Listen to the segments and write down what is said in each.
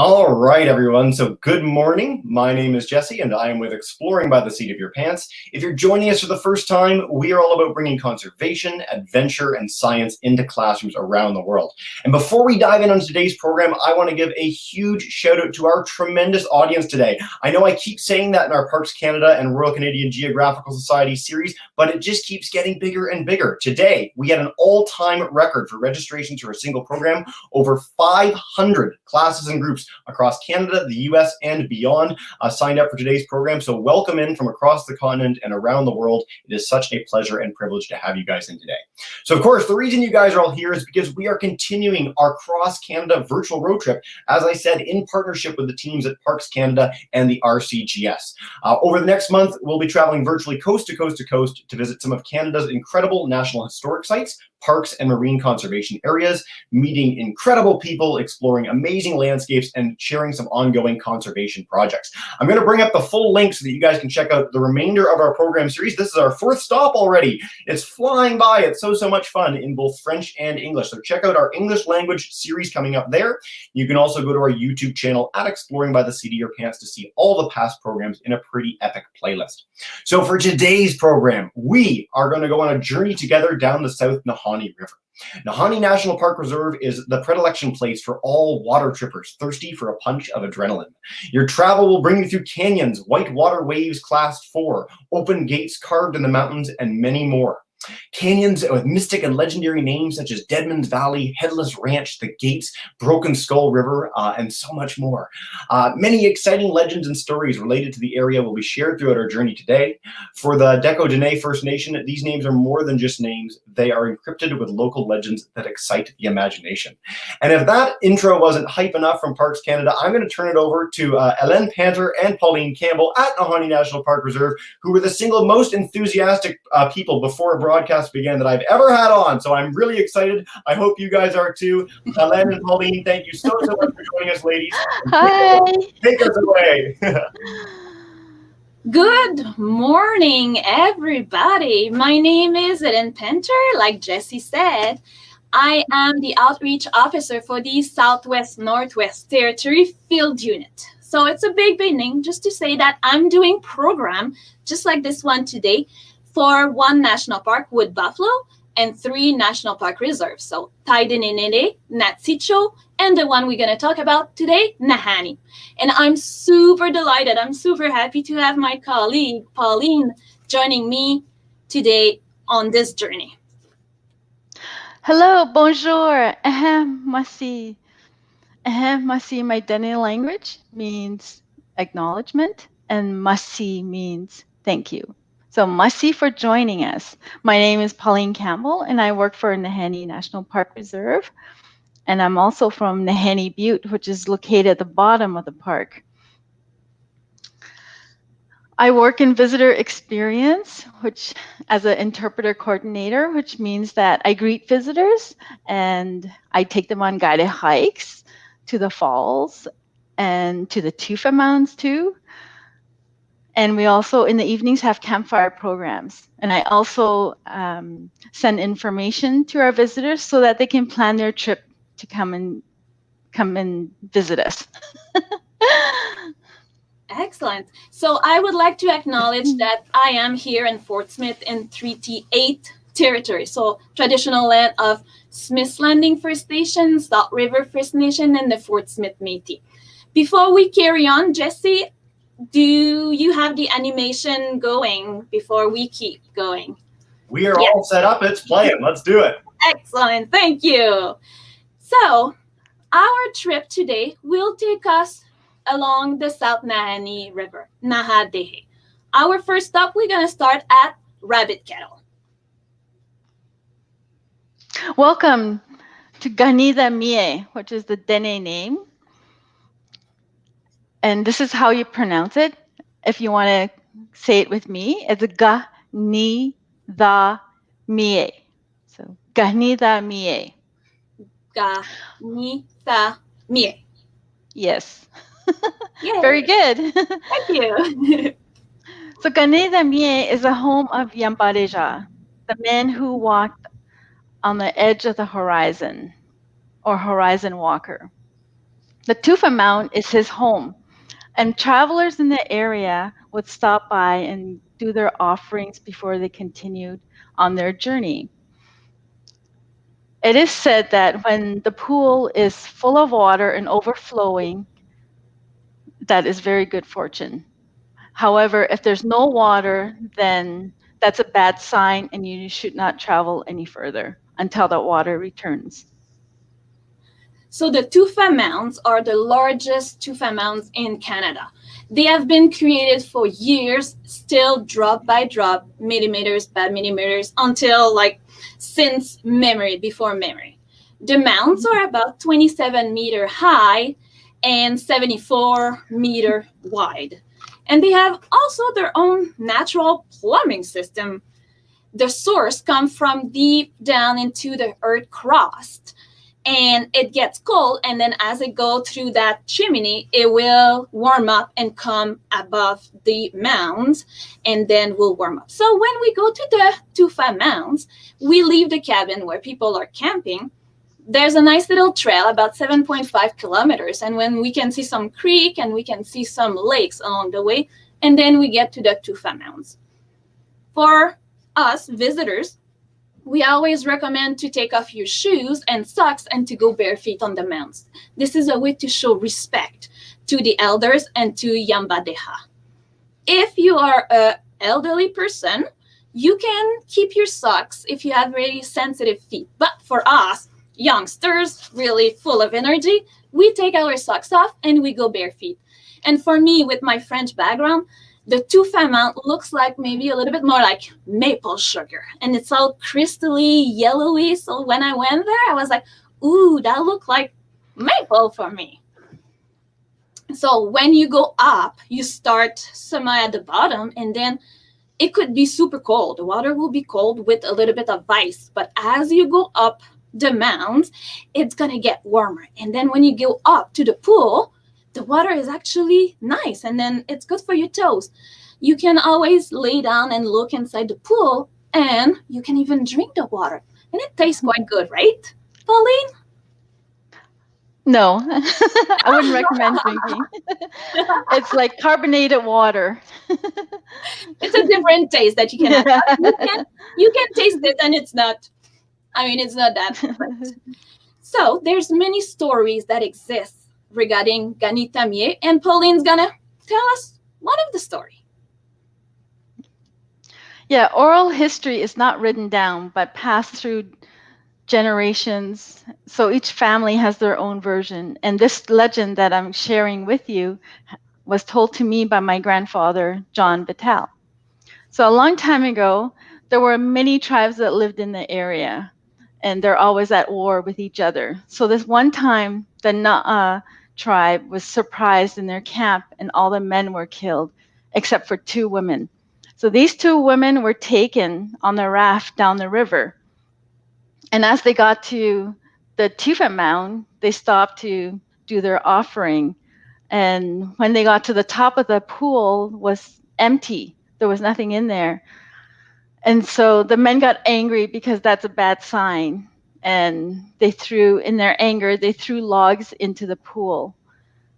All right, everyone. So good morning. My name is Jesse, and I am with Exploring by the Seat of Your Pants. If you're joining us for the first time, we are all about bringing conservation, adventure, and science into classrooms around the world. And before we dive in on today's program, I want to give a huge shout out to our tremendous audience today. I know I keep saying that in our Parks Canada and Royal Canadian Geographical Society series, but it just keeps getting bigger and bigger. Today, we had an all-time record for registrations for a single program. Over 500 classes and groups across Canada, the US, and beyond signed up for today's program. So welcome in from across the continent and around the world. It is such a pleasure and privilege to have you guys in today. So of course, the reason you guys are all here is because we are continuing our cross-Canada virtual road trip, as I said, in partnership with the teams at Parks Canada and the RCGS. Over the next month, we'll be traveling virtually coast to coast to coast to visit some of Canada's incredible national historic sites, parks, and marine conservation areas, meeting incredible people, exploring amazing landscapes, and sharing some ongoing conservation projects. I'm going to bring up the full link so that you guys can check out the remainder of our program series. This is our fourth stop already. It's flying by. It's so much fun in both French and English. So check out our English language series coming up there. You can also go to our YouTube channel at Exploring by the Seat of Your Pants to see all the past programs in a pretty epic playlist. So for today's program, we are going to go on a journey together down the South Nahanni River. Nahanni National Park Reserve is the predilection place for all water trippers thirsty for a punch of adrenaline. Your travel will bring you through canyons, white water waves classed 4, open gates carved in the mountains, and many more. Canyons with mystic and legendary names such as Deadman Valley, Headless Range, the Gates, Broken Skull River, and so much more. Many exciting legends and stories related to the area will be shared throughout our journey today. For the Decho First Nation, these names are more than just names. They are encrypted with local legends that excite the imagination. And if that intro wasn't hype enough from Parks Canada, I'm going to turn it over to Ellen Panter and Pauline Campbell at Nahanni National Park Reserve, who were the single most enthusiastic people before a broadcast began that I've ever had on. So I'm really excited. I hope you guys are too. Len and Pauline, thank you so much for joining us, ladies. Hi. Take us away. Good morning, everybody. My name is Ellen Penter. Like Jesse said, I am the outreach officer for the Southwest Northwest Territory Field Unit. So it's a big name just to say that I'm doing program just like this one today for 1 national park, Wood Buffalo, and 3 national park reserves. So Nailicho, Nailicho, and the one we're going to talk about today, Nahanni. And I'm super delighted. I'm super happy to have my colleague, Pauline, joining me today on this journey. Hello, bonjour. Merci. Merci, my Dene language means acknowledgement, and merci means thank you. So merci for joining us. My name is Pauline Campbell, and I work for Nahanni National Park Reserve. And I'm also from Nahanni Butte, which is located at the bottom of the park. I work in visitor experience, which as an interpreter coordinator, which means that I greet visitors and I take them on guided hikes to the falls and to the tufa mounds too. And we also, in the evenings, have campfire programs. And I also send information to our visitors so that they can plan their trip to come and visit us. Excellent. So I would like to acknowledge that I am here in Fort Smith in Treaty 8 territory. So traditional land of Smith's Landing First Nation, Salt River First Nation, and the Fort Smith Métis. Before we carry on, Jesse, do you have the animation going before we keep going? We are all set up. It's playing. Let's do it. Excellent. Thank you. So our trip today will take us along the South Nahanni River, Nahadehe. Our first stop, we're going to start at Rabbit Kettle. Welcome to Ganida Mie, which is the Dene name. And this is how you pronounce it. If you want to say it with me, it's Ganida Mie. So Ganida Mie. Ganida Mie. Yes. Very good. Thank you. So Ganida Mie is the home of Yambareja, the man who walked on the edge of the horizon, or horizon walker. The tufa mound is his home, and travelers in the area would stop by and do their offerings before they continued on their journey. It is said that when the pool is full of water and overflowing, that is very good fortune. However, if there's no water, then that's a bad sign and you should not travel any further until the water returns. So the tufa mounds are the largest tufa mounds in Canada. They have been created for years, still drop by drop, millimeters by millimeters, until since memory, before memory. The mounds are about 27-meter high and 74-meter wide. And they have also their own natural plumbing system. The source comes from deep down into the earth crust, and it gets cold, and then as it goes through that chimney, it will warm up and come above the mounds, and then will warm up. So when we go to the tufa mounds, we leave the cabin where people are camping. There's a nice little trail about 7.5 kilometers, and when we can see some creek and we can see some lakes along the way, and then we get to the tufa mounds. For us visitors, we always recommend to take off your shoes and socks and to go bare feet on the mounds. This is a way to show respect to the elders and to Yambadeha. If you are an elderly person, you can keep your socks if you have very sensitive feet. But for us, youngsters, really full of energy, we take our socks off and we go bare feet. And for me, with my French background, the tufa mount looks like maybe a little bit more like maple sugar, and it's all crystally yellowy. So when I went there, I was like, ooh, that looked like maple for me. So when you go up, you start semi at the bottom, and then it could be super cold. The water will be cold with a little bit of ice. But as you go up the mounds, it's going to get warmer. And then when you go up to the pool, the water is actually nice, and then it's good for your toes. You can always lay down and look inside the pool, and you can even drink the water. And it tastes quite good, right, Pauline? No, I wouldn't recommend drinking. It's like carbonated water. It's a different taste that you can have. You can taste it, and it's not that great. So there's many stories that exist regarding Ganitamie, and Pauline's gonna tell us one of the story. Yeah, oral history is not written down, but passed through generations. So each family has their own version. And this legend that I'm sharing with you was told to me by my grandfather, John Vitale. So a long time ago, there were many tribes that lived in the area, and they're always at war with each other. So this one time, the Na'a tribe was surprised in their camp, and all the men were killed, except for 2 women. So these 2 women were taken on the raft down the river. And as they got to the tufa mound, they stopped to do their offering. And when they got to the top of the pool, was empty. There was nothing in there. And so the men got angry because that's a bad sign. And in their anger, they threw logs into the pool.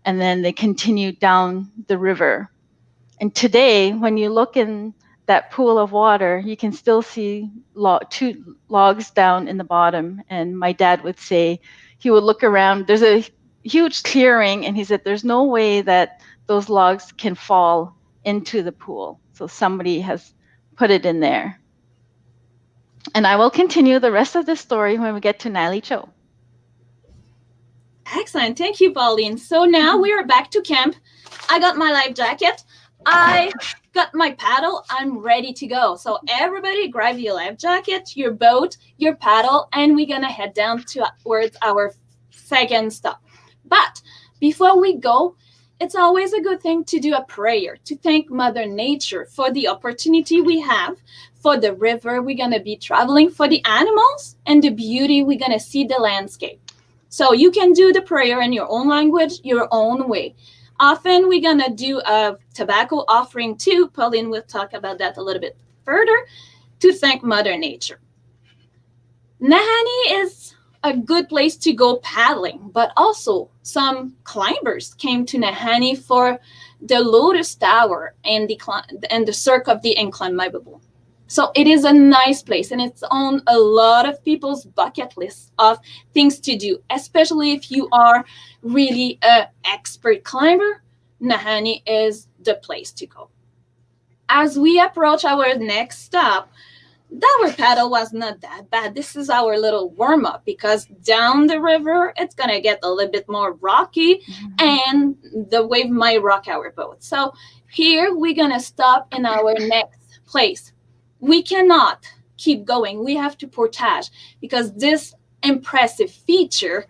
And then they continued down the river. And today, when you look in that pool of water, you can still see 2 logs down in the bottom. And my dad would say, he would look around, there's a huge clearing, and he said, there's no way that those logs can fall into the pool. So somebody has put it in there. And I will continue the rest of the story when we get to Nailicho. Excellent. Thank you, Pauline. So now we are back to camp. I got my life jacket. I got my paddle. I'm ready to go. So everybody grab your life jacket, your boat, your paddle, and we're going to head down towards our second stop. But before we go, it's always a good thing to do a prayer, to thank Mother Nature for the opportunity we have, for the river we're going to be traveling, for the animals, and the beauty we're going to see the landscape. So you can do the prayer in your own language, your own way. Often we're going to do a tobacco offering too. Pauline will talk about that a little bit further, to thank Mother Nature. Nahanni is a good place to go paddling, but also some climbers came to Nahanni for the Lotus Tower and the Cirque of the Inclimbable. So it is a nice place, and it's on a lot of people's bucket lists of things to do, especially if you are really an expert climber. Nahanni is the place to go. As we approach our next stop, our paddle was not that bad. This is our little warm-up, because down the river, it's going to get a little bit more rocky, and the wave might rock our boat. So here we're going to stop in our next place. We cannot keep going. We have to portage, because this impressive feature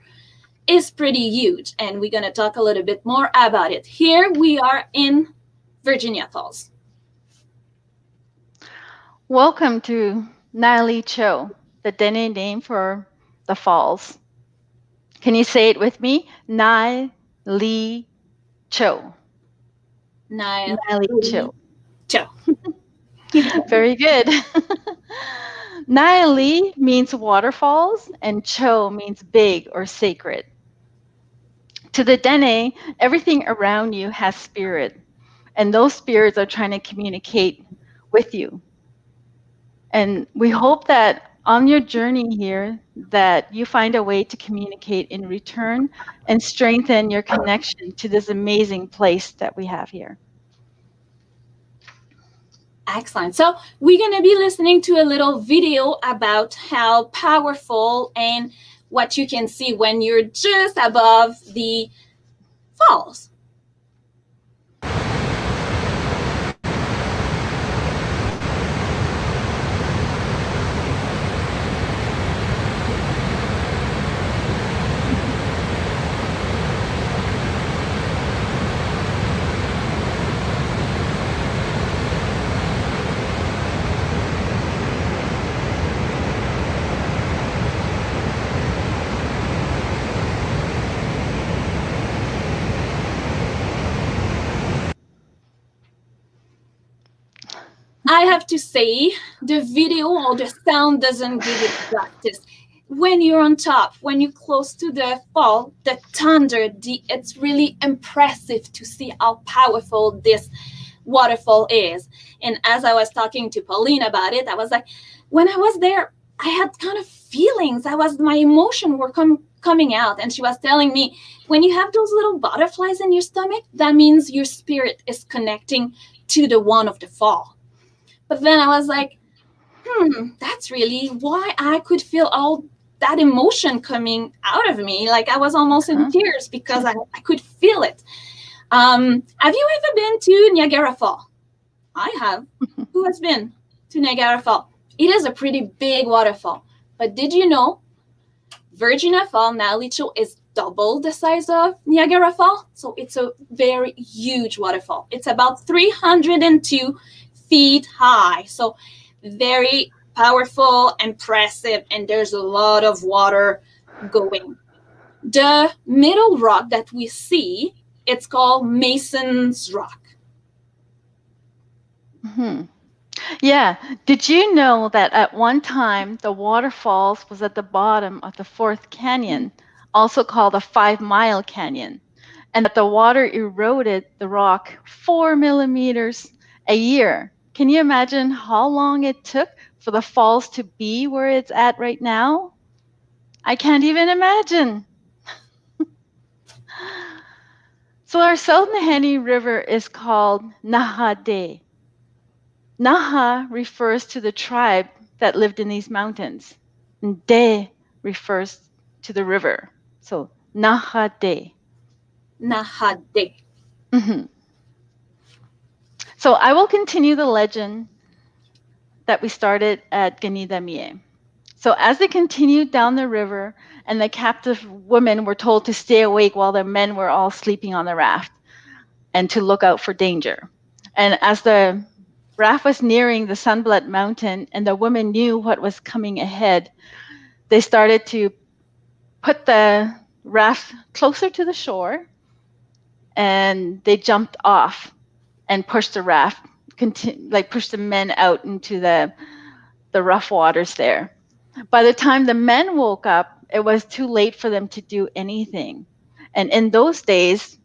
is pretty huge, and we're going to talk a little bit more about it. Here we are in Virginia Falls. Welcome to Nailicho, the Dene name for the falls. Can you say it with me? Nailicho. Nailicho. Very good. Naili means waterfalls, and Cho means big or sacred. To the Dene, everything around you has spirit, and those spirits are trying to communicate with you. And we hope that on your journey here, that you find a way to communicate in return and strengthen your connection to this amazing place that we have here. Excellent. So we're going to be listening to a little video about how powerful and what you can see when you're just above the falls. I have to say, the video or the sound doesn't give it justice. When you're on top, when you're close to the fall, the thunder, it's really impressive to see how powerful this waterfall is. And as I was talking to Pauline about it, I was like, when I was there, I had kind of feelings. My emotion were coming out. And she was telling me, when you have those little butterflies in your stomach, that means your spirit is connecting to the one of the fall. But then I was like, that's really why I could feel all that emotion coming out of me. Like I was almost in tears, because I could feel it. Have you ever been to Niagara Falls? I have. Who has been to Niagara Falls? It is a pretty big waterfall. But did you know Virginia Falls, Nailicho, is double the size of Niagara Falls? So it's a very huge waterfall. It's about 302 feet high. So very powerful, impressive, and there's a lot of water going. The middle rock that we see, it's called Mason's Rock. Yeah. Did you know that at one time the waterfalls was at the bottom of the fourth canyon, also called a 5-mile canyon, and that the water eroded the rock 4 millimeters a year? Can you imagine how long it took for the falls to be where it's at right now? I can't even imagine. So our South Nahanni River is called Naha. Naha refers to the tribe that lived in these mountains, and De refers to the river. So Naha. So I will continue the legend that we started at Ganidamie. So as they continued down the river, and the captive women were told to stay awake while the men were all sleeping on the raft, and to look out for danger. And as the raft was nearing the Sunblood Mountain, and the women knew what was coming ahead, they started to put the raft closer to the shore, and they jumped off and pushed the raft, pushed the men out into the rough waters there. By the time the men woke up, it was too late for them to do anything. And in those days,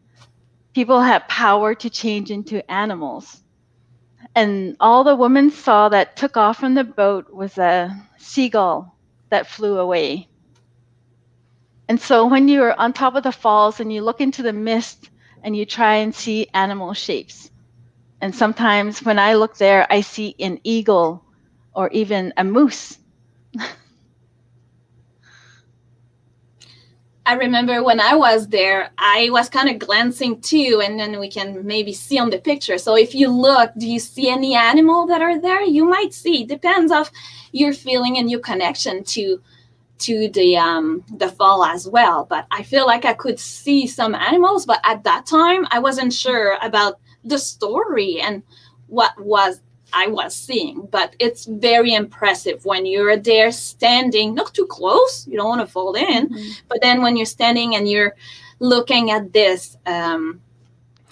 people had power to change into animals. And all the women saw that took off from the boat was a seagull that flew away. And so when you're on top of the falls and you look into the mist and you try and see animal shapes, and sometimes when I look there, I see an eagle or even a moose. I remember when I was there, I was kind of glancing too, and then we can maybe see on the picture. So if you look, do you see any animal that are there? You might see. Depends of your feeling and your connection to the fall as well. But I feel like I could see some animals, but at that time I wasn't sure about the story and what I was seeing. But it's very impressive when you're there standing, not too close, you don't want to fall in, but then when you're standing and you're looking at this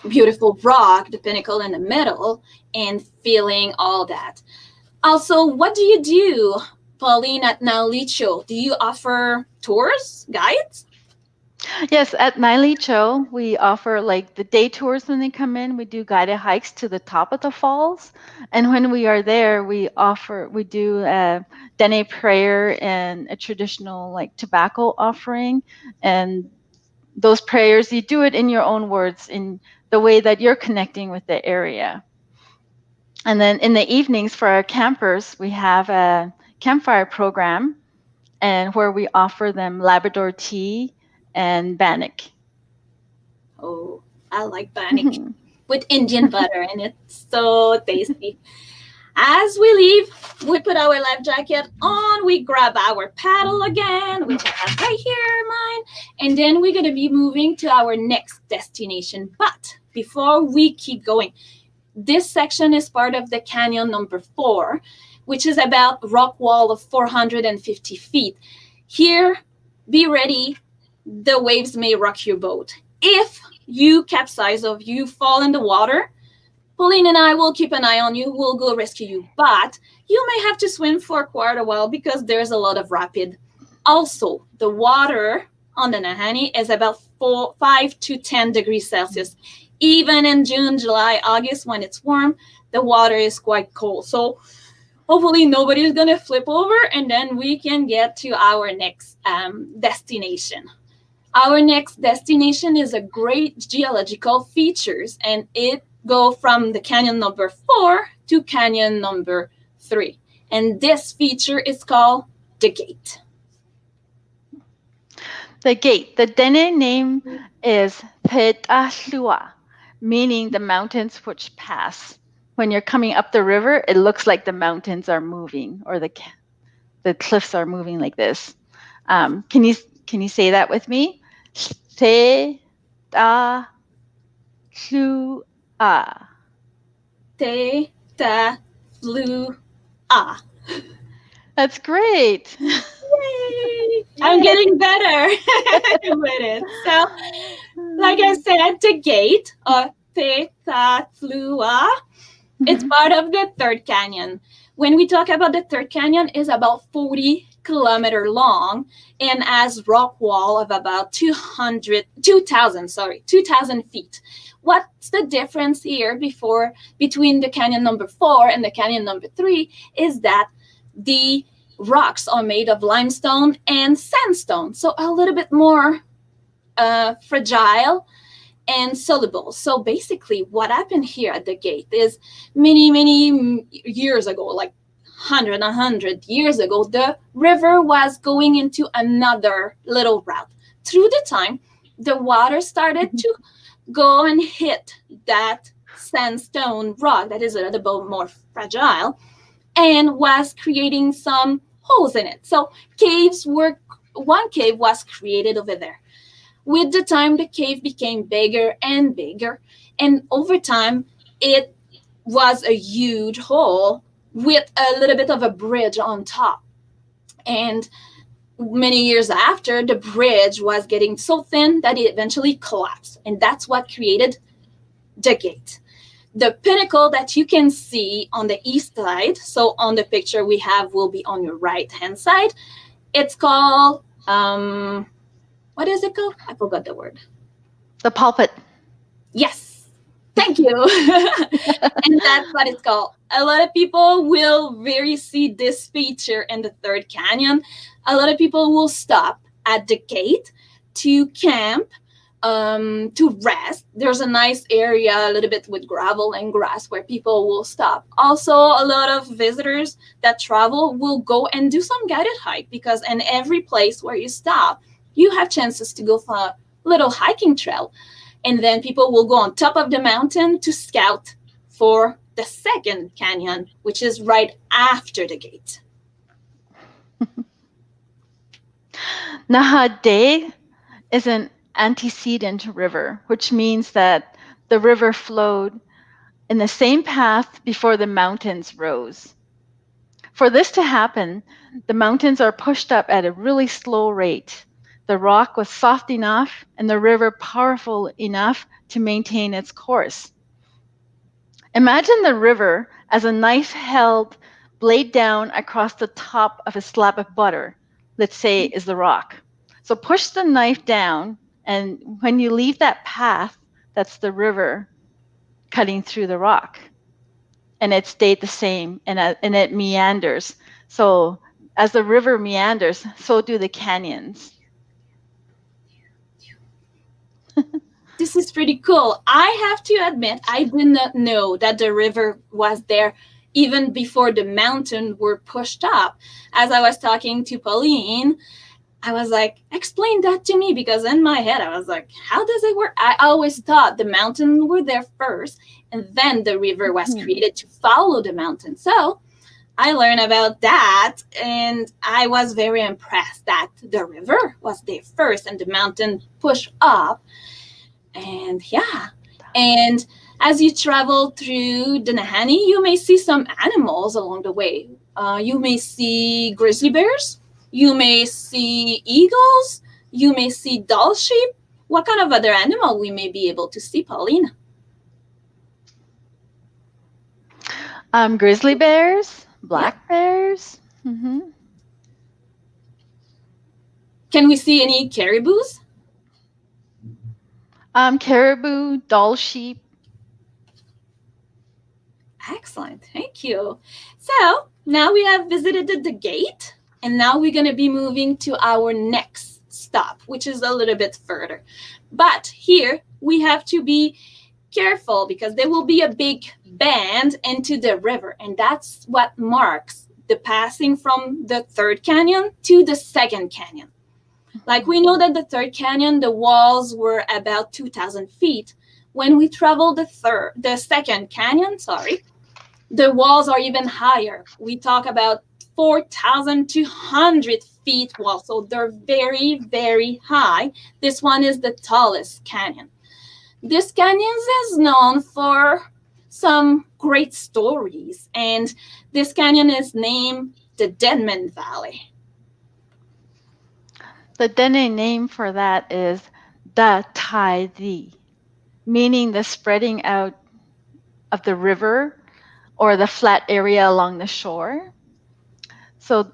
beautiful rock, the pinnacle in the middle, and feeling all that. Also, what do you do, Pauline, at Nailicho? Do you offer tours, guides? Yes, at Nailicho, we offer like the day tours when they come in. We do guided hikes to the top of the falls. And when we are there, we do a Dene prayer and a traditional like tobacco offering. And those prayers, you do it in your own words, in the way that you're connecting with the area. And then in the evenings for our campers, we have a campfire program and where we offer them Labrador tea and bannock. Oh, I like bannock with Indian butter in it. So tasty. As we leave, we put our life jacket on, we grab our paddle again, which I have right here, mine, and then we're going to be moving to our next destination. But before we keep going, this section is part of the canyon number 4, which is about rock wall of 450 feet. Here, be ready. The waves may rock your boat. If you capsize or you fall in the water, Pauline and I will keep an eye on you. We'll go rescue you. But you may have to swim for quite a while because there's a lot of rapid. Also, the water on the Nahanni is about 5 to 10 degrees Celsius. Even in June, July, August, when it's warm, the water is quite cold. So hopefully nobody's going to flip over, and then we can get to our next destination. Our next destination is a great geological features, and it go from the canyon number 4 to canyon number 3. And this feature is called the Gate. The Gate. The Dene name is predilection, meaning the mountains which pass. When you're coming up the river, it looks like the mountains are moving, or the cliffs are moving like this. Can you say that with me? Te ta flu a. Te ta flu a. That's great. Yay! I'm getting better with it. So, like I said, the Gate, or Te ta flu a, it's part of the third canyon. When we talk about the third canyon, is about 40 kilometers long and has rock wall of about 2,000 feet. What's the difference here between the canyon number 4 and the canyon number 3 is that the rocks are made of limestone and sandstone, so a little bit more fragile and soluble. So basically what happened here at the Gate is many years ago, like 100 years ago, the river was going into another little route. Through the time, the water started to go and hit that sandstone rock that is a little bit more fragile and was creating some holes in it. So one cave was created over there. With the time, the cave became bigger and bigger, and over time, it was a huge hole with a little bit of a bridge on top. And many years after, the bridge was getting so thin that it eventually collapsed, and that's what created the Gate. The pinnacle that you can see on the east side, so on the picture we have will be on your right-hand side, it's called what is it called? I forgot the word. The pulpit. Yes. Thank you. And that's what it's called. A lot of people will very see this feature in the third canyon. A lot of people will stop at the gate to camp, to rest. There's a nice area, a little bit with gravel and grass, where people will stop. Also, a lot of visitors that travel will go and do some guided hike, because in every place where you stop, you have chances to go for a little hiking trail. And then people will go on top of the mountain to scout for the second canyon, which is right after the gate. Nahanni is an antecedent river, which means that the river flowed in the same path before the mountains rose. For this to happen, the mountains are pushed up at a really slow rate. The rock was soft enough and the river powerful enough to maintain its course. Imagine the river as a knife held blade down across the top of a slab of butter, let's say is the rock. So push the knife down, and when you leave that path, that's the river cutting through the rock. And it stayed the same, and it meanders. So as the river meanders, so do the canyons. This is pretty cool. I have to admit, I did not know that the river was there even before the mountains were pushed up. As I was talking to Pauline, I was like, explain that to me, because in my head, I was like, how does it work? I always thought the mountains were there first, and then the river was created to follow the mountain. So I learned about that, and I was very impressed that the river was there first and the mountain pushed up. And yeah, and as you travel through the Nahanni, you may see some animals along the way. You may see grizzly bears, you may see eagles, you may see doll sheep. What kind of other animal we may be able to see, Pauline? Grizzly bears, black bears. Mm-hmm. Can we see any caribous? Caribou, doll sheep. Excellent, thank you. So now we have visited the gate, and now we're going to be moving to our next stop, which is a little bit further. But here we have to be careful, because there will be a big bend into the river, and that's what marks the passing from the third canyon to the second canyon. Like, we know that the third canyon, the walls were about 2,000 feet. When we travel the second canyon, the walls are even higher. We talk about 4,200 feet wall, so they're very, very high. This one is the tallest canyon. This canyon is known for some great stories, and this canyon is named the Deadman Valley. The Dene name for that is da tai di, meaning the spreading out of the river or the flat area along the shore. So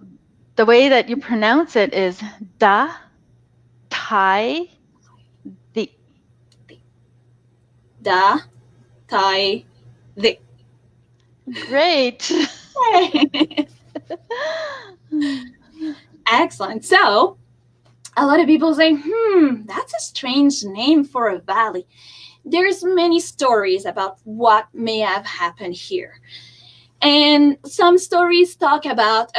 the way that you pronounce it is da tai di. Da tai di. Great. Excellent. So a lot of people say, that's a strange name for a valley. There's many stories about what may have happened here. And some stories talk about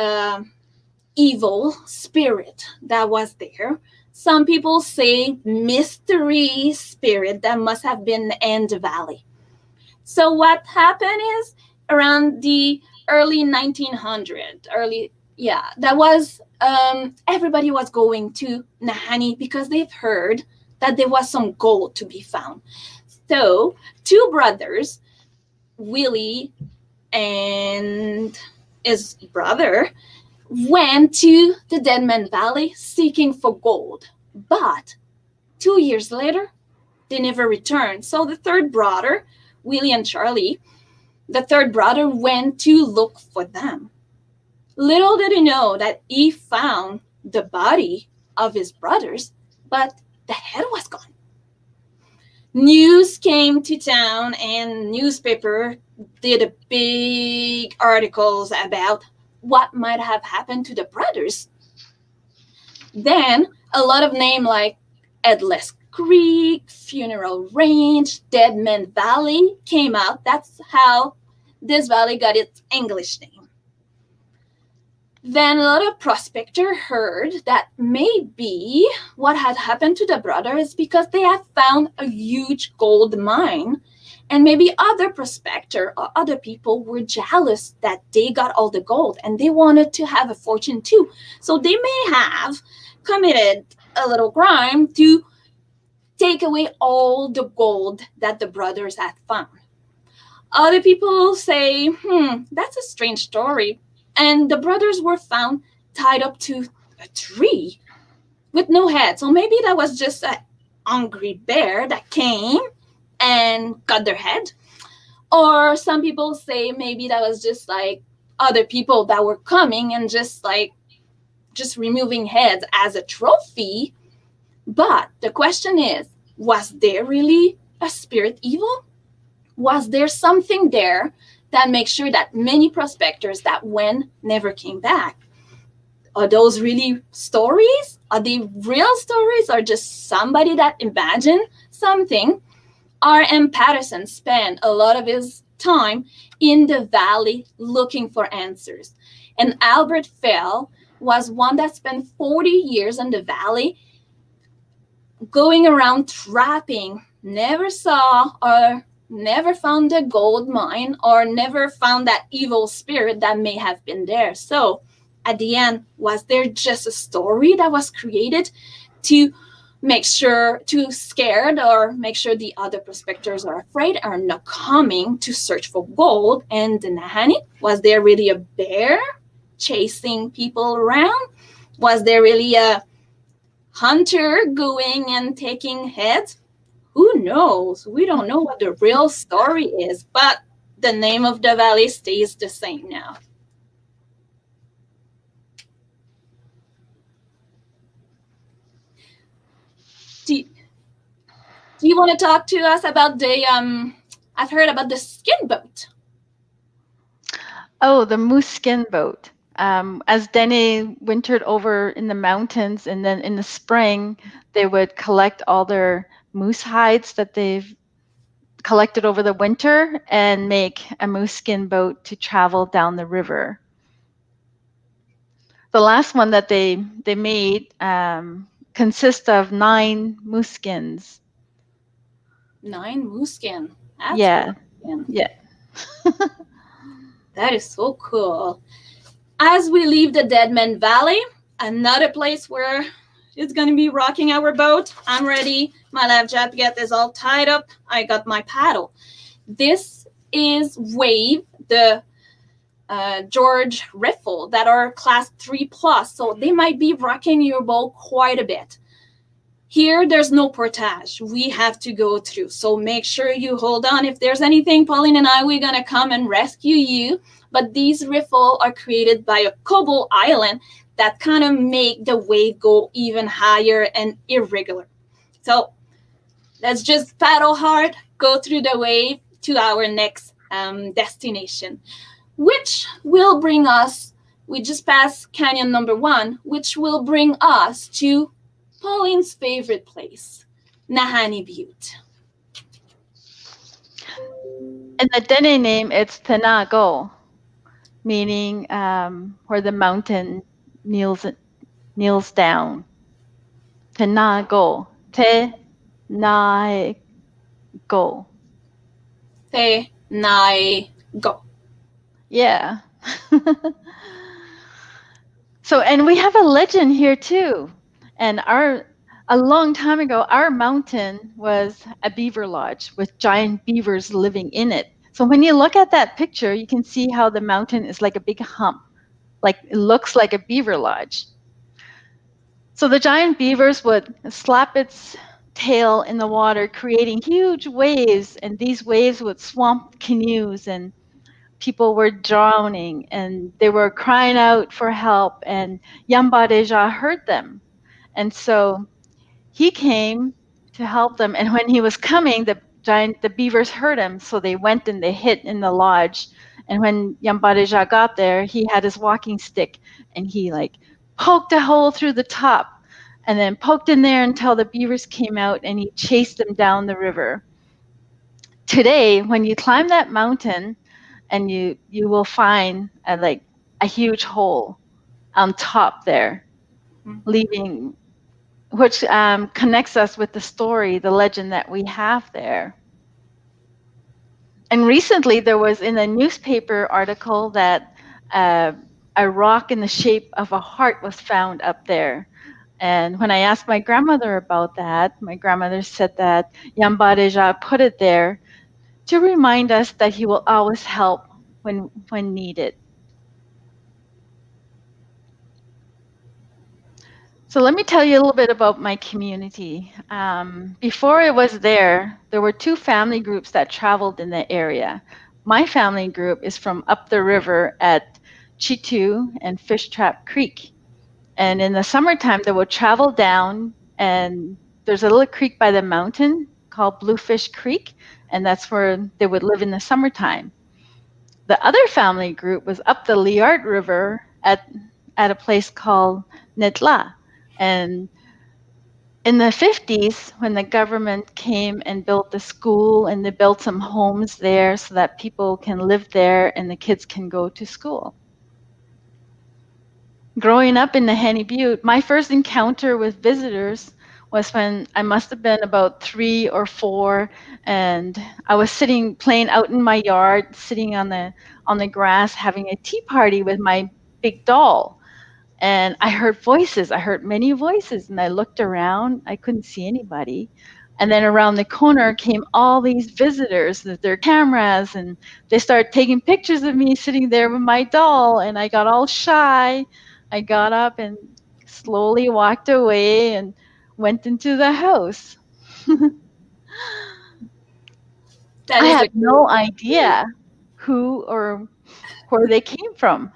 evil spirit that was there. Some people say mystery spirit that must have been in the valley. So what happened is, around the early 1900s, that was everybody was going to Nahanni because they've heard that there was some gold to be found. So two brothers, Willie and his brother, went to the Deadman Valley seeking for gold. But 2 years later, they never returned. So the third brother, Willie and Charlie, the third brother went to look for them. Little did he know that he found the body of his brothers, but the head was gone. News came to town and newspaper did big articles about what might have happened to the brothers. Then a lot of names like Headless Creek, Funeral Range, Deadman Valley came out. That's how this valley got its English name. Then a lot of prospector heard that maybe what had happened to the brother is because they had found a huge gold mine, and maybe other prospector or other people were jealous that they got all the gold and they wanted to have a fortune too. So they may have committed a little crime to take away all the gold that the brothers had found. Other people say, that's a strange story. And the brothers were found tied up to a tree with no head. So maybe that was just a hungry bear that came and cut their head. Or some people say maybe that was just like other people that were coming and just removing heads as a trophy. But the question is, was there really a spirit evil? Was there something there that makes sure that many prospectors that went never came back? Are those really stories? Are they real stories or just somebody that imagined something? R.M. Patterson spent a lot of his time in the valley looking for answers. And Albert Fell was one that spent 40 years in the valley going around trapping, never saw or never found a gold mine or never found that evil spirit that may have been there. So at the end, was there just a story that was created to make sure to scared or make sure the other prospectors are afraid are not coming to search for gold? And the Nahanni, was there really a bear chasing people around? Was there really a hunter going and taking heads? Who knows? We don't know what the real story is, but the name of the valley stays the same now. Do you want to talk to us about the I've heard about the skin boat. Oh, the moose skin boat. As Dene wintered over in the mountains, and then in the spring, they would collect all their moose hides that they've collected over the winter and make a moose skin boat to travel down the river. The last one that they made consists of 9 moose skins. 9 moose skin. That's Yeah. Cool. Yeah. That is so cool. As we leave the Deadman Valley, another place where it's going to be rocking our boat. I'm ready. My life jacket is all tied up. I got my paddle. This is Wave, the George Riffle that are class 3+. So they might be rocking your boat quite a bit. Here, there's no portage. We have to go through. So make sure you hold on. If there's anything, Pauline and I, we're going to come and rescue you. But these riffle are created by a cobble island that kind of make the wave go even higher and irregular. So let's just paddle hard, go through the wave to our next destination, which will bring us, we just passed canyon number 1, which will bring us to Pauline's favorite place, Nahanni Butte. In the Dene name, it's Tenago, meaning where the mountain kneels down. Tenago. Te-nai-go. Te-nai-go. Yeah. So, and we have a legend here too. And a long time ago, our mountain was a beaver lodge with giant beavers living in it. So when you look at that picture, you can see how the mountain is like a big hump, like it looks like a beaver lodge. So the giant beavers would slap its tail in the water, creating huge waves, and these waves would swamp canoes, and people were drowning, and they were crying out for help, and Yamba Deja heard them. And so he came to help them. And when he was coming, the beavers heard him. So they went and they hid in the lodge. And when Yambadeja got there, he had his walking stick and he like poked a hole through the top and then poked in there until the beavers came out, and he chased them down the river. Today, when you climb that mountain, and you will find a huge hole on top there, leaving, which connects us with the story, the legend that we have there. And recently there was in a newspaper article that a rock in the shape of a heart was found up there. And when I asked my grandmother about that, my grandmother said that Yambadeja put it there to remind us that he will always help when needed. So let me tell you a little bit about my community. Before I was there were two family groups that traveled in the area. My family group is from up the river at Chitu and Fish Trap Creek. And in the summertime, they would travel down, and there's a little creek by the mountain called Bluefish Creek, and that's where they would live in the summertime. The other family group was up the Liard River at a place called Netla. And in the 50s, when the government came and built the school, and they built some homes there so that people can live there and the kids can go to school. Growing up in Nahanni Butte, my first encounter with visitors was when I must have been about 3 or 4, and I was playing out in my yard, sitting on the grass, having a tea party with my big doll. And I heard voices. I heard many voices, and I looked around. I couldn't see anybody. And then around the corner came all these visitors with their cameras, and they started taking pictures of me sitting there with my doll, and I got all shy. I got up and slowly walked away and went into the house. I had no idea who or where they came from.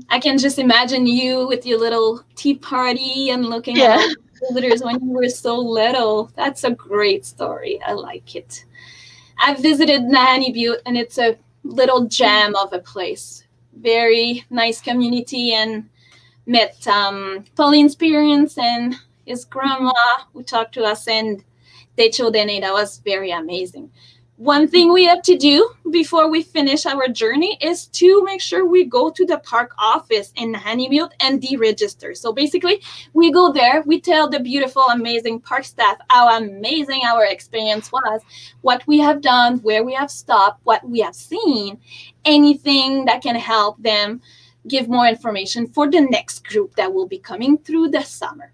I can just imagine you with your little tea party and looking at all the visitors when you were so little. That's a great story. I like it. I've visited Nahanni Butte, and it's a little gem of a place. Very nice community, and met Pauline's parents and his grandma who talked to us, and Decho Dene. That was very amazing. One thing we have to do before we finish our journey is to make sure we go to the park office in Nahanni Butte and deregister. So basically, we go there, we tell the beautiful, amazing park staff how amazing our experience was, what we have done, where we have stopped, what we have seen, anything that can help them give more information for the next group that will be coming through the summer.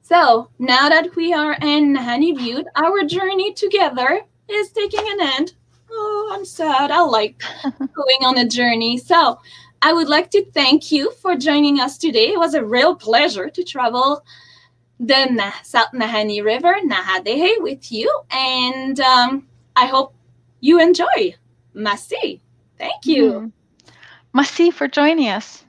So now that we are in Nahanni Butte, our journey together is taking an end. Oh, I'm sad. I like going on a journey. So I would like to thank you for joining us today. It was a real pleasure to travel the South Nahanni River, Nahadehe, with you. And I hope you enjoy. Merci. Thank you. Merci for joining us.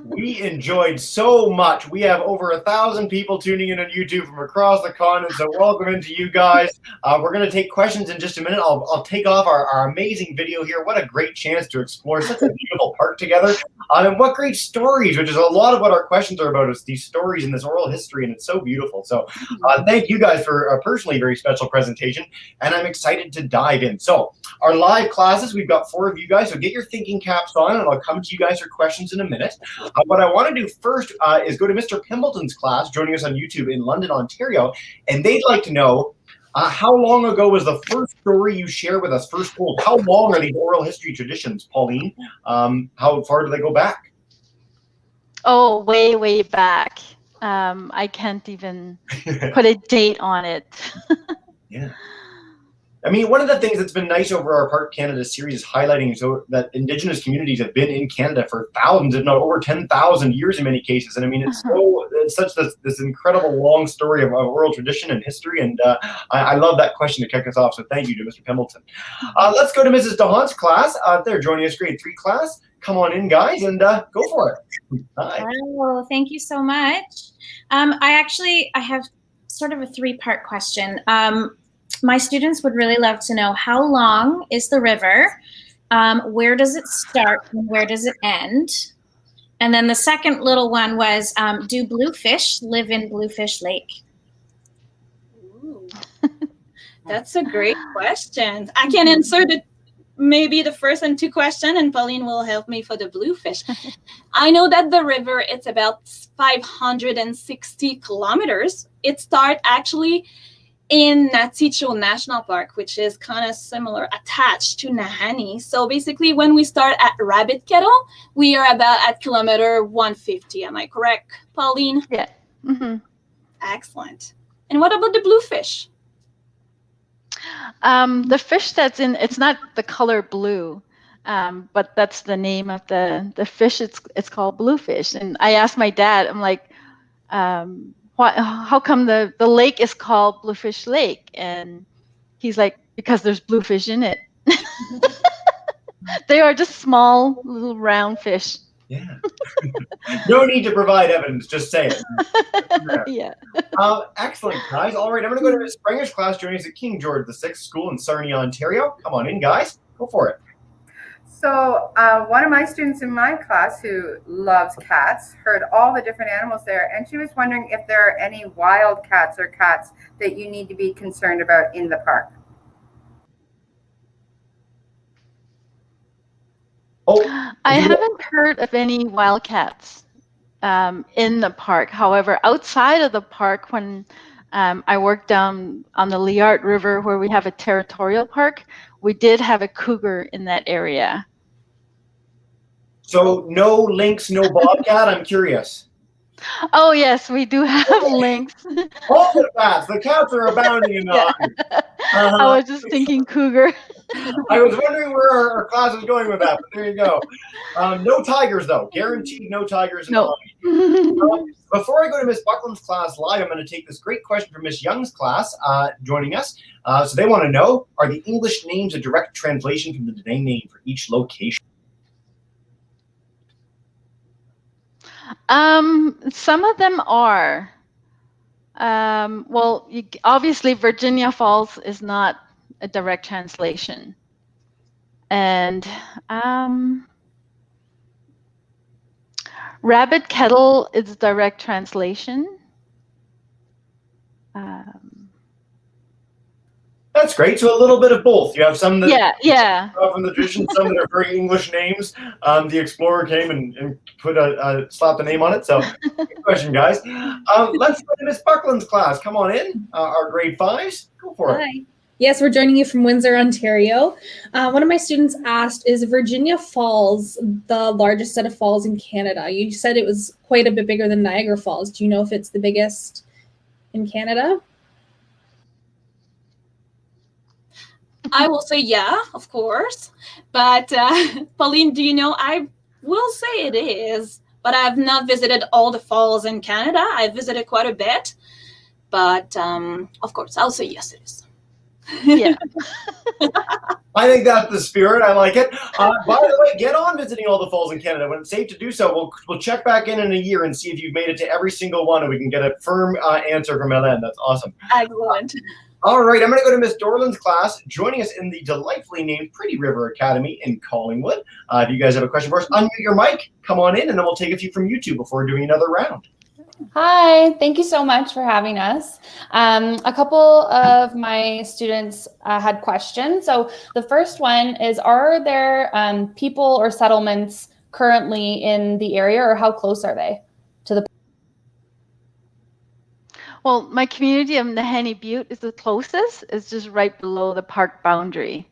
We enjoyed so much. We have over 1,000 people tuning in on YouTube from across the continent, so welcome into you guys. We're going to take questions in just a minute. I'll take off our amazing video here. What a great chance to explore such a beautiful park together. And what great stories, which is a lot of what our questions are about, is these stories and this oral history, and it's so beautiful. So thank you guys for a personally very special presentation, and I'm excited to dive in. So our live classes, we've got 4 of you guys, so get your thinking caps on, and I'll come to you guys for questions in a minute. What I want to do first is go to Mr. Pimbleton's class, joining us on YouTube in London, Ontario, and they'd like to know how long ago was the first story you share with us first told? How long are these oral history traditions, Pauline? How far do they go back? Oh, way, way back. I can't even put a date on it. Yeah. I mean, one of the things that's been nice over our Park Canada series is highlighting so that Indigenous communities have been in Canada for thousands, if not over 10,000 years in many cases. And I mean, it's such this incredible long story of oral tradition and history. And I love that question to kick us off. So thank you to Mr. Pimbleton. Let's go to Mrs. DeHaan's class. They're joining us, grade 3 class. Come on in, guys, and go for it. Hi. Oh, thank you so much. I have sort of a three-part question. My students would really love to know, how long is the river? Where does it start and where does it end? And then the second little one was, do bluefish live in Bluefish Lake? Ooh. That's a great question. I can answer maybe the first and two questions, and Pauline will help me for the bluefish. I know that the river, it's about 560 kilometers. It starts actually in Nailicho National Park, which is kind of similar, attached to Nahanni. So basically, when we start at Rabbit Kettle, we are about at kilometer 150. Am I correct, Pauline? Yeah. Mm-hmm. Excellent. And what about the bluefish? The fish that's in, it's not the color blue, but that's the name of the fish. It's called bluefish. And I asked my dad, I'm like, how come the lake is called Bluefish Lake? And he's like, because there's bluefish in it. They are just small little round fish. Yeah. No need to provide evidence, just say it. Yeah. Excellent, guys. All right, I'm going to go to Miss Springer's class joining us at King George VI School in Sarnia, Ontario. Come on in, guys. Go for it. So one of my students in my class who loves cats heard all the different animals there, and she was wondering if there are any wild cats or cats that you need to be concerned about in the park. Oh, I haven't heard of any wildcats in the park. However, outside of the park, when I worked down on the Liard River, where we have a territorial park, we did have a cougar in that area. so no lynx, no bobcat. I'm curious. Oh yes, we do have lynx. All the cats. The cats are abounding in the I was just thinking cougar. I was wondering where our class was going with that, but there you go. No tigers, though. Guaranteed no tigers. No. Before I go to Miss Buckland's class live, I'm going to take this great question from Miss Young's class joining us. So they want to know, are the English names a direct translation from the domain name for each location? Some of them are. Well, obviously Virginia Falls is not a direct translation. And Rabbit Kettle is direct translation. That's great. So a little bit of both. You have some that from the tradition, some that are very English names. The explorer came and put slap the name on it. So good question, guys. Let's go to Miss Buckland's class. Come on in. Our grade 5s. Go for it. Hi. Yes, we're joining you from Windsor, Ontario. One of my students asked, is Virginia Falls the largest set of falls in Canada? You said it was quite a bit bigger than Niagara Falls. Do you know if it's the biggest in Canada? I will say yeah, of course. But Pauline, do you know? I will say it is, but I've not visited all the falls in Canada. I've visited quite a bit. But of course, I'll say yes, it is. Yeah. I think that's the spirit. I like it. By the way, get on visiting all the falls in Canada. When it's safe to do so, we'll check back in a year and see if you've made it to every single one, and we can get a firm answer from Hélène. That's awesome. Excellent. All right, I'm going to go to Miss Dorland's class, joining us in the delightfully named Pretty River Academy in Collingwood. If you guys have a question for us, unmute your mic, come on in, and then we'll take a few from YouTube before doing another round. Hi, thank you so much for having us. A couple of my students had questions. So the first one is, are there people or settlements currently in the area, or how close are they to the? Well, my community of Nahanni Butte is the closest. It's just right below the park boundary.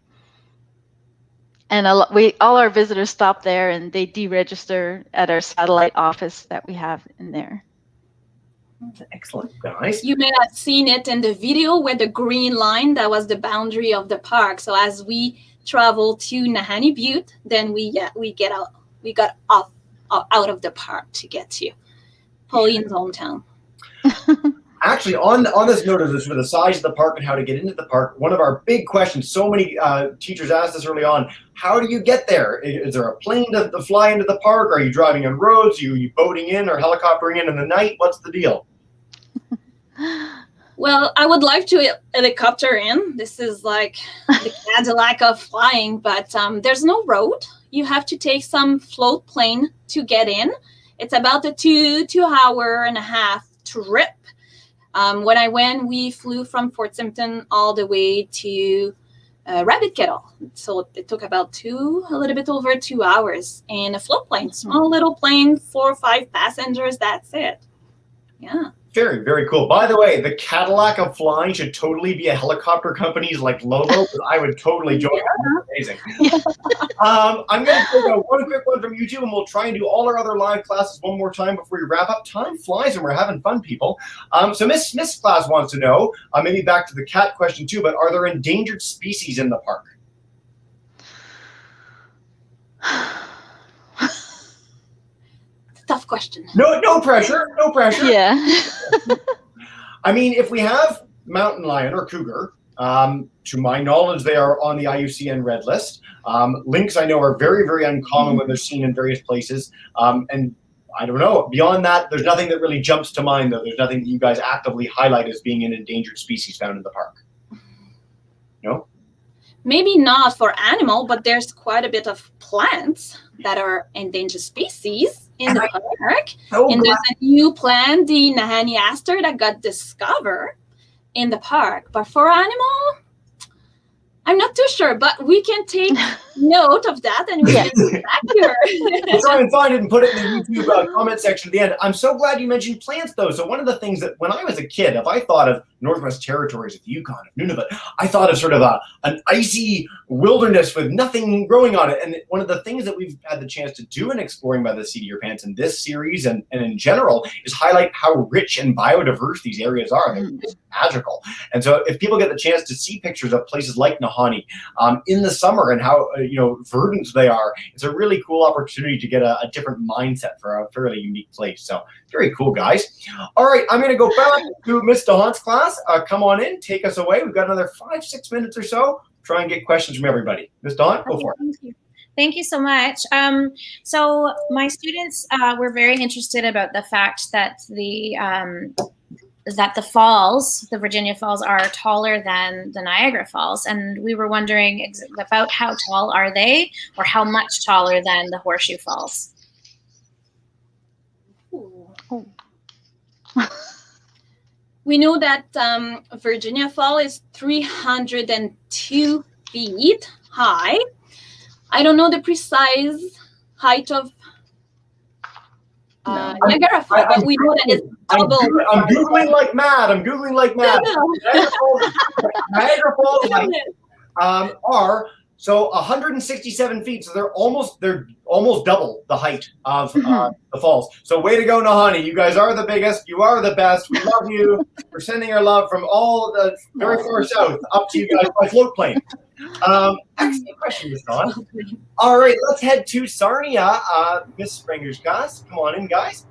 And all our visitors stop there and they deregister at our satellite office that we have in there. Excellent, guys. You may have seen it in the video with the green line. That was the boundary of the park. So as we travel to Nahanni Butte, then we got out of the park to get to Pauline's hometown. Actually, on this note of the size of the park and how to get into the park, one of our big questions, so many teachers asked us early on, how do you get there? Is there a plane to fly into the park? Are you driving on roads? Are you boating in or helicoptering in the night? What's the deal? Well, I would like to helicopter in. This is like the Cadillac of flying, but there's no road. You have to take some float plane to get in. It's about a 2.5-hour trip. When I went, we flew from Fort Simpson all the way to Rabbit Kettle. So it took about a little bit over 2 hours in a float plane, small little plane, 4 or 5 passengers. That's it. Yeah. Very, very cool. By the way, the Cadillac of flying should totally be a helicopter company's like logo, because I would totally join that. Amazing. I'm going to take one quick one from YouTube, and we'll try and do all our other live classes one more time before we wrap up. Time flies and we're having fun, people. So Miss Class wants to know, maybe back to the cat question too, but are there endangered species in the park? Tough question. No pressure. No pressure. Yeah. I mean, if we have mountain lion or cougar, to my knowledge, they are on the IUCN Red List. Lynx, I know, are very, very uncommon when they're seen in various places. And I don't know. Beyond that, there's nothing that really jumps to mind, though. There's nothing that you guys actively highlight as being an endangered species found in the park. No? Maybe not for animal, but there's quite a bit of plants that are endangered species in the park. And there's a new plant, the Nahanni aster, that got discovered in the park. But for animal, I'm not too sure, but we can take note of that and we can get back here. We'll try and find it and put it in the YouTube comment section at the end. I'm so glad you mentioned plants, though. So one of the things that when I was a kid, if I thought of Northwest Territories, of Yukon, of Nunavut, I thought of sort of an icy wilderness with nothing growing on it. And one of the things that we've had the chance to do in Exploring by the Seat of Your Pants in this series and in general is highlight how rich and biodiverse these areas are. They're just magical. And so if people get the chance to see pictures of places like Nahanni in the summer and how verdant they are, it's a really cool opportunity to get a different mindset for a fairly unique place. So very cool, guys. All right, I'm going to go back to Miss DeHaant's class. Come on in, take us away. We've got another 5-6 minutes or so. Try and get questions from everybody. Miss DeHaant, go for it. Thank you so much. So my students were very interested about the fact that the falls, the Virginia Falls, are taller than the Niagara Falls. And we were wondering about how tall are they, or how much taller than the Horseshoe Falls? We know that Virginia Falls is 302 feet high. I don't know the precise height of Niagara Falls, but we know that it's double. I'm Googling like mad. Niagara Falls are so 167 feet. So they're almost double the height of the falls. So way to go, Nahanni. You guys are the biggest. You are the best. We love you. We're sending our love from all the very far south up to you guys by float plane. Excellent question, Miss Dawn. All right, let's head to Sarnia. Miss Springer's class. Come on in, guys.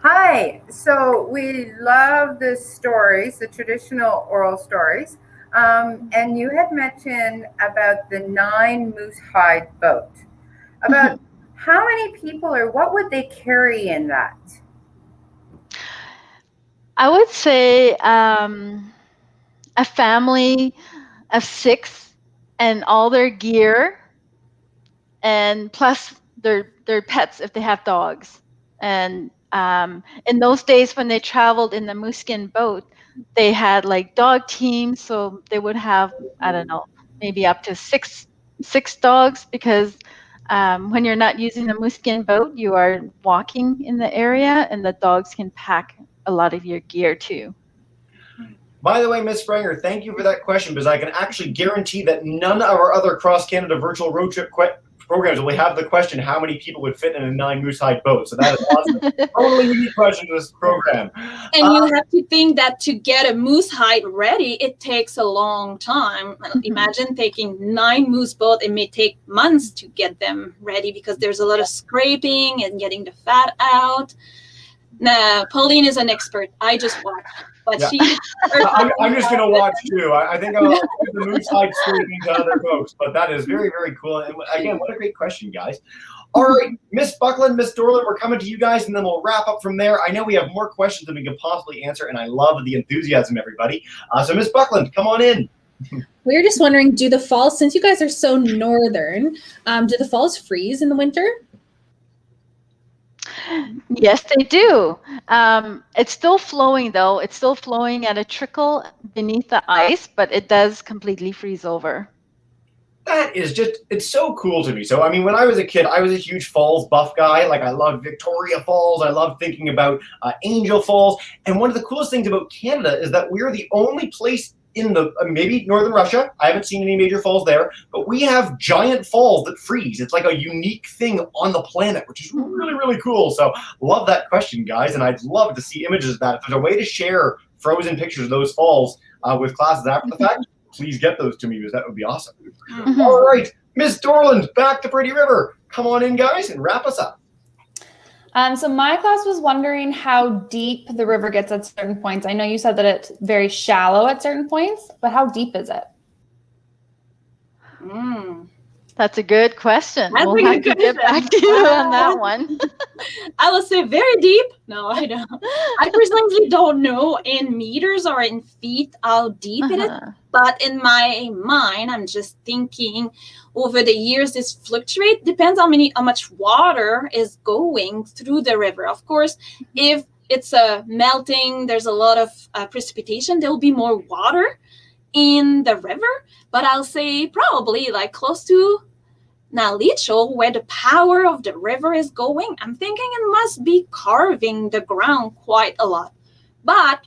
Hi. So we love the stories, the traditional oral stories. And you had mentioned about the 9 moose hide boat. About how many people or what would they carry in that? I would say a family of 6 and all their gear, and plus their pets if they have dogs. And in those days when they traveled in the moose skin boat, they had like dog teams, so they would have, I don't know, maybe up to six dogs, because when you're not using the moose skin boat, you are walking in the area, and the dogs can pack a lot of your gear too. By the way, Ms. Springer, thank you for that question, because I can actually guarantee that none of our other cross-Canada virtual road trip programs will have the question, how many people would fit in a 9 moose hide boat? So that is awesome. Totally unique question to this program. And you have to think that to get a moose hide ready, it takes a long time. Imagine taking 9 moose boats. It may take months to get them ready because there's a lot of scraping and getting the fat out. Now, Pauline is an expert. I just watch. but Yeah. she. I'm just gonna watch too. I think I'll keep the mood side screaming to other folks, but that is very, very cool. And again, what a great question, guys. All right, Miss Buckland, Miss Dorland, we're coming to you guys, and then we'll wrap up from there. I know we have more questions than we can possibly answer, and I love the enthusiasm, everybody. So, Miss Buckland, come on in. We were just wondering, do the falls, since you guys are so northern, do the falls freeze in the winter? Yes, they do. It's still flowing, though. It's still flowing at a trickle beneath the ice, but it does completely freeze over. That is just, it's so cool to me. So, I mean, when I was a kid, I was a huge falls buff guy. Like, I loved Victoria Falls. I loved thinking about Angel Falls. And one of the coolest things about Canada is that we're the only place in the, maybe northern Russia, I haven't seen any major falls there, but we have giant falls that freeze. It's like a unique thing on the planet, which is really, really cool. So, love that question, guys. And I'd love to see images of that. If there's a way to share frozen pictures of those falls with classes after the fact, please get those to me, because that would be awesome. Mm-hmm. All right, Miss Dorland, back to Pretty River. Come on in, guys, and wrap us up. So my class was wondering how deep the river gets at certain points. I know you said that it's very shallow at certain points, but how deep is it? That's a good question. That's We'll a have good to get question. back to you on that one. I will say very deep. No, I don't. I personally don't know in meters or in feet how deep it is. But in my mind, I'm just thinking over the years, this fluctuates. Depends how much water is going through the river. Of course, if it's melting, there's a lot of precipitation, there will be more water in the river. But I'll say probably like close to Nailicho, where the power of the river is going. I'm thinking it must be carving the ground quite a lot. But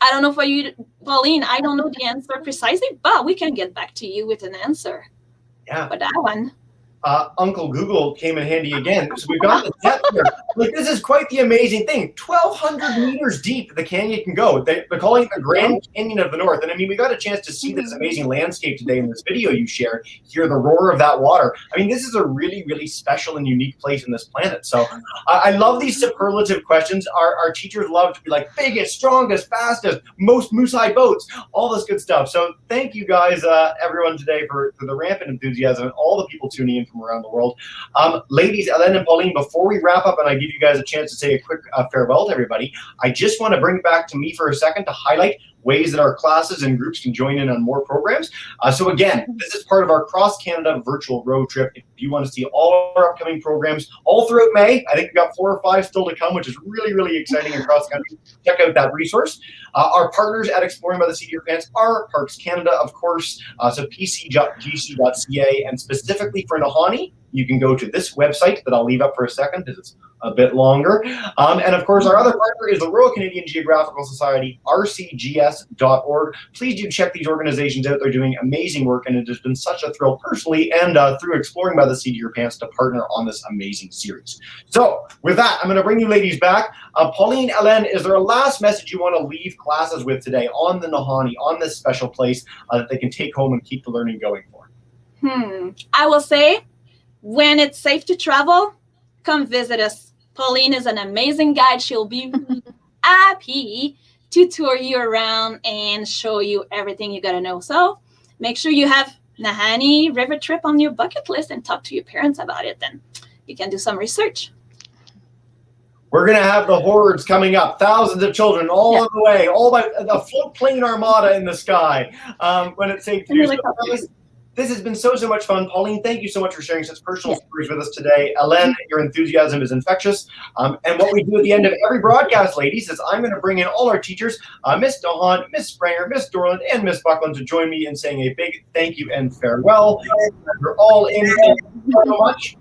I don't know for you, Pauline, I don't know the answer precisely, but we can get back to you with an answer. Yeah. For that one. Uncle Google came in handy again. So we've got the depth here. Like, this is quite the amazing thing. 1,200 meters deep the canyon can go. They're calling it the Grand Canyon of the North. And I mean, we got a chance to see this amazing landscape today in this video you shared, hear the roar of that water. I mean, this is a really, really special and unique place in this planet. So I love these superlative questions. Our teachers love to be like, biggest, strongest, fastest, most moose-high boats, all this good stuff. So thank you guys, everyone today for the rampant enthusiasm and all the people tuning in from around the world. Ladies, Ellen and Pauline, before we wrap up and I give you guys a chance to say a quick farewell to everybody, I just want to bring it back to me for a second to highlight ways that our classes and groups can join in on more programs. So again, this is part of our cross-Canada virtual road trip. If you want to see all our upcoming programs all throughout May, I think we've got 4 or 5 still to come, which is really, really exciting across the country. Check out that resource. Our partners at Exploring by the Seat of Your Pants are Parks Canada, of course, so pcgc.ca, and specifically for Nahanni, you can go to this website that I'll leave up for a second because it's a bit longer. And of course, our other partner is the Royal Canadian Geographical Society, rcgs.org. Please do check these organizations out. They're doing amazing work, and it has been such a thrill personally and through Exploring by the Seat of Your Pants to partner on this amazing series. So with that, I'm going to bring you ladies back. Pauline, Hélène, is there a last message you want to leave classes with today on the Nahanni, on this special place that they can take home and keep the learning going for? I will say, when it's safe to travel, come visit us. Pauline is an amazing guide. She'll be happy to tour you around and show you everything you got to know. So make sure you have Nahanni River trip on your bucket list and talk to your parents about it. Then you can do some research. We're going to have the hordes coming up, thousands of children all on the way, all by a float plane armada in the sky when it's safe to do so. This has been so much fun. Pauline, thank you so much for sharing such personal stories with us today. Hélène, your enthusiasm is infectious. And what we do at the end of every broadcast, ladies, is I'm going to bring in all our teachers, Miss Dahan, Miss Springer, Miss Dorland, and Miss Buckland to join me in saying a big thank you and farewell. You're all in. Thank you so much.